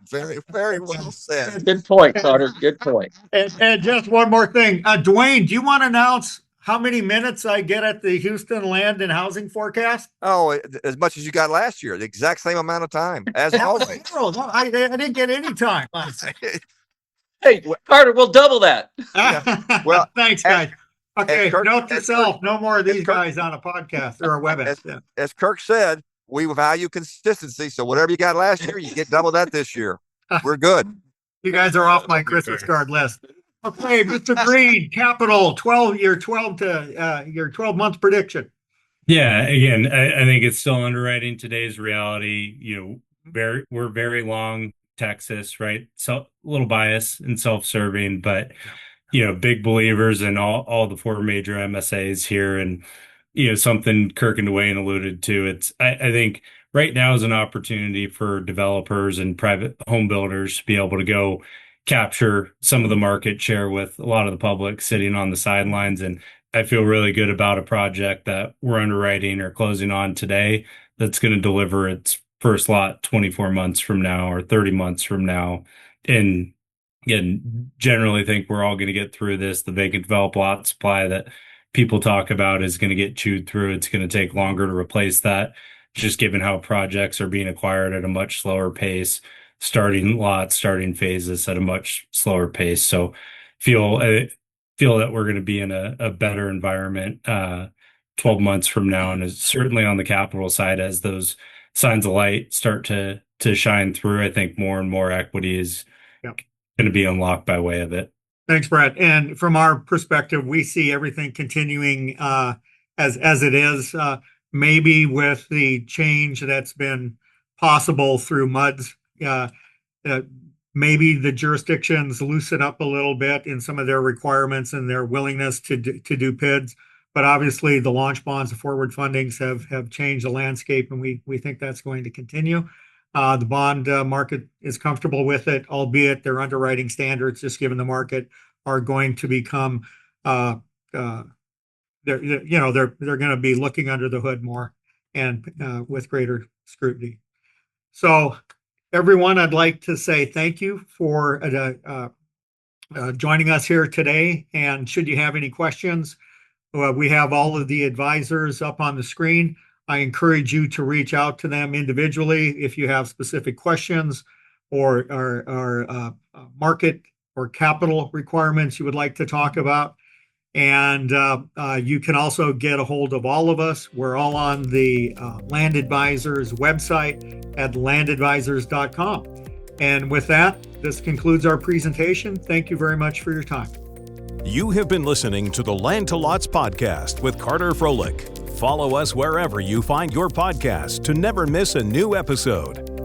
Very, very well said. Good point, Carter. Good point. And just one more thing, Dwayne, do you want to announce how many minutes I get at the Houston land and housing forecast? Oh, as much as you got last year, the exact same amount of time, as always. No, I didn't get any time. Hey, Carter, we'll double that. Yeah. Well, thanks, guys. Okay, Kirk- note to as self, Kirk- no more of these Kirk- guys on a podcast or a WebEx. As Kirk said, we value consistency. So whatever you got last year, you get double that this year. We're good. You guys are off my Christmas card list. Okay, Mr. Green, Capital, 12 month prediction. Yeah, again, I think it's still underwriting today's reality. We're very long Texas, right? So a little bias and self-serving, but big believers in all the four major MSAs here. And something Kirk and Dwayne alluded to. I think right now is an opportunity for developers and private home builders to be able to go capture some of the market share with a lot of the public sitting on the sidelines. And I feel really good about a project that we're underwriting or closing on today that's going to deliver its first lot 24 months from now or 30 months from now. And again, generally think we're all going to get through this. The vacant developed lot supply that people talk about is going to get chewed through. It's going to take longer to replace that, just given how projects are being acquired at a much slower pace, starting phases at a much slower pace. So feel that we're going to be in a better environment 12 months from now, and it's certainly on the capital side as those signs of light start to shine through. I think more and more equity is going to be unlocked by way of it. Thanks, Brett. And from our perspective, we see everything continuing as it is. Maybe with the change that's been possible through MUDs, maybe the jurisdictions loosen up a little bit in some of their requirements and their willingness to do PIDs. But obviously, the launch bonds, the forward fundings have changed the landscape, and we think that's going to continue. The bond market is comfortable with it, albeit their underwriting standards, just given the market, are going to become they're going to be looking under the hood more and with greater scrutiny. So, everyone, I'd like to say thank you for joining us here today. And should you have any questions, we have all of the advisors up on the screen. I encourage you to reach out to them individually if you have specific questions or market or capital requirements you would like to talk about. And you can also get a hold of all of us. We're all on the Land Advisors website at landadvisors.com. And with that, this concludes our presentation. Thank you very much for your time. You have been listening to the Land to Lots podcast with Carter Froelich. Follow us wherever you find your podcast to never miss a new episode.